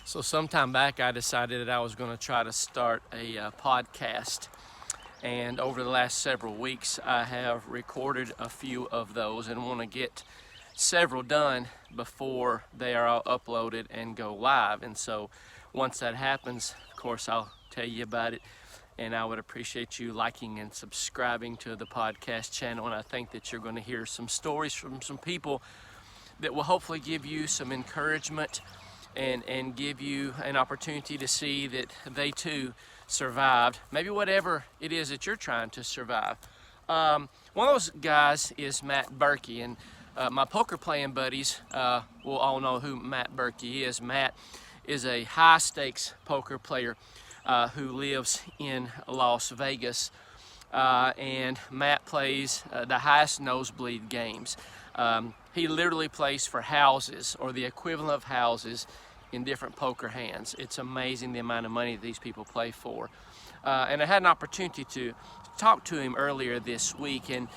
So sometime back I decided that I was going to try to start a podcast, and over the last several weeks I have recorded a few of those and want to get several done before they are all uploaded and go live. And so once that happens, of course, I'll tell you about it, and I would appreciate you liking and subscribing to the podcast channel. And I think that you're going to hear some stories from some people that will hopefully give you some encouragement and give you an opportunity to see that they too survived, maybe whatever it is that you're trying to survive. One of those guys is Matt Berkey, and my poker playing buddies will all know who Matt Berkey is. Matt is a high stakes poker player who lives in Las Vegas, and Matt plays the highest nosebleed games. He literally plays for houses, or the equivalent of houses, in different poker hands. It's amazing the amount of money that these people play for. And I had an opportunity to talk to him earlier this week, and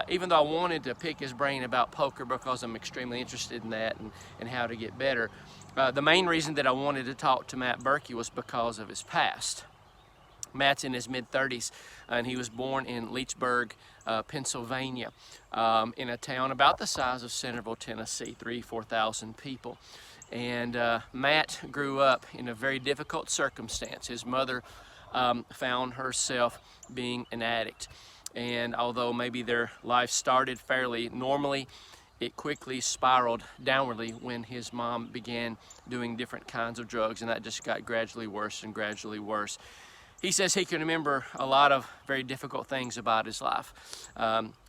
even though I wanted to pick his brain about poker because I'm extremely interested in that and how to get better, the main reason that I wanted to talk to Matt Berkey was because of his past. Matt's in his mid-30s, and he was born in Leechburg, Pennsylvania, in a town about the size of Centerville, Tennessee, 4,000 people. And Matt grew up in a very difficult circumstance. His mother found herself being an addict, and although maybe their life started fairly normally, it quickly spiraled downwardly when his mom began doing different kinds of drugs, and that just got gradually worse and gradually worse. He says he can remember a lot of very difficult things about his life.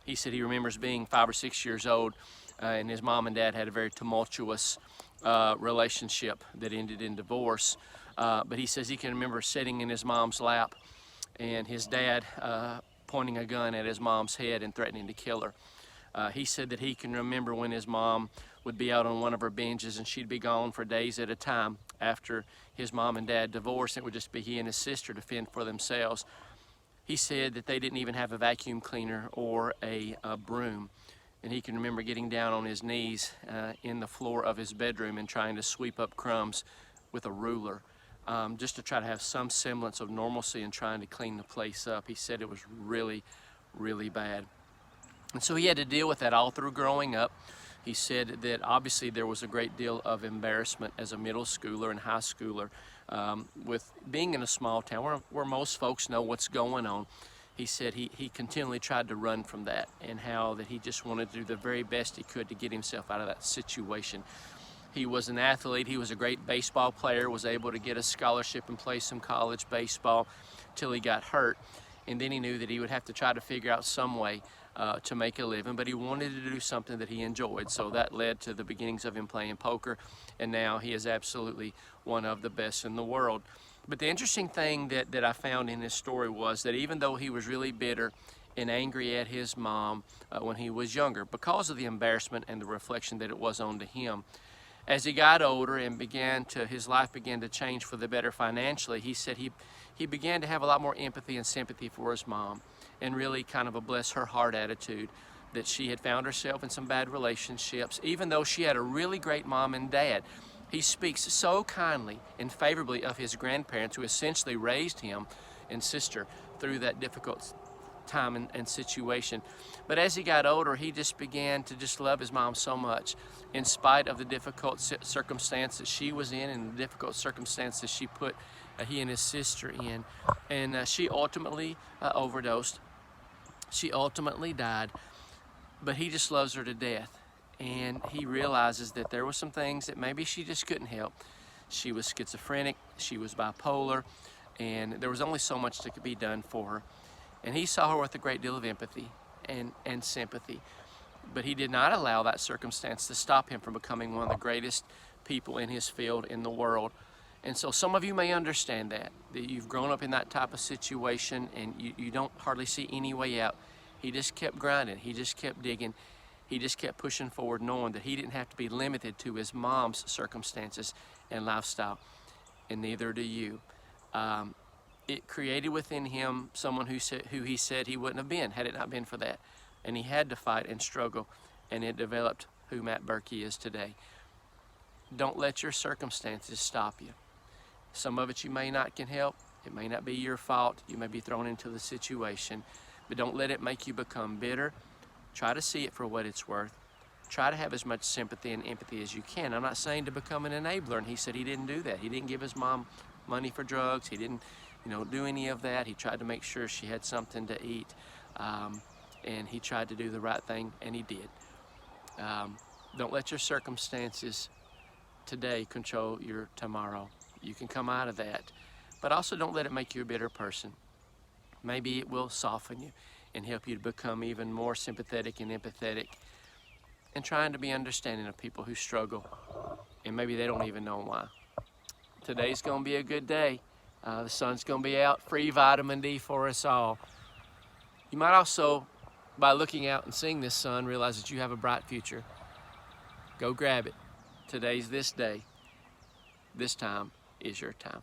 He said he remembers being 5 or 6 years old, and his mom and dad had a very tumultuous relationship that ended in divorce. But he says he can remember sitting in his mom's lap and his dad pointing a gun at his mom's head and threatening to kill her. He said that he can remember when his mom would be out on one of her binges and she'd be gone for days at a time after his mom and dad divorced. It would just be he and his sister to fend for themselves. He said that they didn't even have a vacuum cleaner or a broom. And he can remember getting down on his knees in the floor of his bedroom and trying to sweep up crumbs with a ruler, just to try to have some semblance of normalcy and trying to clean the place up. He said it was really, really bad. And so he had to deal with that all through growing up. He said that obviously there was a great deal of embarrassment as a middle schooler and high schooler with being in a small town where most folks know what's going on. He said he continually tried to run from that, and how that he just wanted to do the very best he could to get himself out of that situation. He was an athlete. He was a great baseball player, was able to get a scholarship and play some college baseball till he got hurt. And then he knew that he would have to try to figure out some way to make a living, but he wanted to do something that he enjoyed. So that led to the beginnings of him playing poker, and now he is absolutely one of the best in the world. But the interesting thing that I found in his story was that even though he was really bitter and angry at his mom when he was younger, because of the embarrassment and the reflection that it was onto him, as he got older and his life began to change for the better financially, he said he began to have a lot more empathy and sympathy for his mom, and really kind of a bless her heart attitude that she had found herself in some bad relationships, even though she had a really great mom and dad. He speaks so kindly and favorably of his grandparents, who essentially raised him and sister through that difficult time and situation. But as he got older, he just began to just love his mom so much, in spite of the difficult circumstances she was in and the difficult circumstances she put he and his sister in. And she ultimately overdosed. She ultimately died, but he just loves her to death. And he realizes that there were some things that maybe she just couldn't help. She was schizophrenic, she was bipolar, and there was only so much that could be done for her. And he saw her with a great deal of empathy and sympathy. But he did not allow that circumstance to stop him from becoming one of the greatest people in his field in the world. And so some of you may understand that you've grown up in that type of situation and you don't hardly see any way out. He just kept grinding, he just kept digging. He just kept pushing forward, knowing that he didn't have to be limited to his mom's circumstances and lifestyle, and neither do you. It created within him someone who he said he wouldn't have been had it not been for that. And he had to fight and struggle, and it developed who Matt Berkey is today. Don't let your circumstances stop you. Some of it you may not can help. It may not be your fault. You may be thrown into the situation, but don't let it make you become bitter. Try to see it for what it's worth. Try to have as much sympathy and empathy as you can. I'm not saying to become an enabler, and he said he didn't do that. He didn't give his mom money for drugs. He didn't, do any of that. He tried to make sure she had something to eat, and he tried to do the right thing, and he did. Don't let your circumstances today control your tomorrow. You can come out of that, but also don't let it make you a bitter person. Maybe it will soften you and help you to become even more sympathetic and empathetic and trying to be understanding of people who struggle and maybe they don't even know why. Today's going to be a good day. The sun's going to be out, free vitamin D for us all. You might also, by looking out and seeing this sun, realize that you have a bright future. Go grab it. Today's this day. This time is your time.